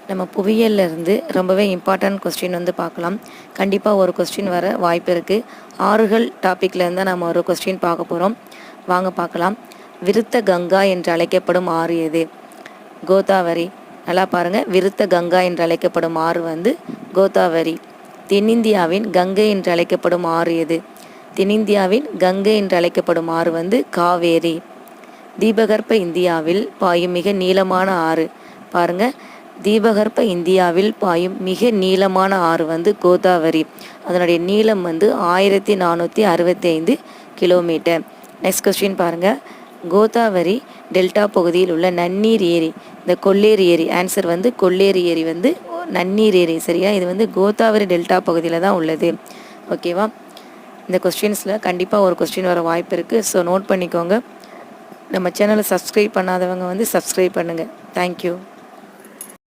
நம்ம புவியியல்ல இருந்து ரொம்பவே இம்பார்ட்டன்ட் கொஸ்டின் வந்து பார்க்கலாம். கண்டிப்பாக ஒரு கொஸ்டின் வர வாய்ப்பு இருக்குது. ஆறுகள் டாப்பிக்லேருந்து தான் நம்ம ஒரு கொஸ்டின் பார்க்க போகிறோம். வாங்க பார்க்கலாம். விருத்த கங்கா என்று அழைக்கப்படும் ஆறு எது? கோதாவரி. நல்லா பாருங்கள், விருத்த கங்கா என்று அழைக்கப்படும் ஆறு வந்து கோதாவரி. தென்னிந்தியாவின் கங்கை என்று அழைக்கப்படும் ஆறு எது? தென்னிந்தியாவின் கங்கை என்று அழைக்கப்படும் ஆறு வந்து காவேரி. தீபகற்ப இந்தியாவில் பாயும் மிக நீளமான ஆறு பாருங்கள், தீபகற்ப இந்தியாவில் பாயும் மிக நீளமான ஆறு வந்து கோதாவரி. அதனுடைய நீளம் வந்து 1465 கிலோமீட்டர். நெக்ஸ்ட் கொஸ்டின் பாருங்கள். கோதாவரி டெல்டா பகுதியில் உள்ள நன்னீர் ஏரி, இந்த கொள்ளேரி ஏரி, ஆன்சர் வந்து கொள்ளேரி ஏரி வந்து நன்னீர் ஏரி. சரியா? இது வந்து கோதாவரி டெல்டா பகுதியில் தான் உள்ளது. ஓகேவா? இந்த கொஸ்டின்ஸில் கண்டிப்பாக ஒரு கொஸ்டின் வர வாய்ப்பு இருக்குது. ஸோ நோட் பண்ணிக்கோங்க. நம்ம சேனலை சப்ஸ்கிரைப் பண்ணாதவங்க வந்து சப்ஸ்கிரைப் பண்ணுங்கள். தேங்க்யூ.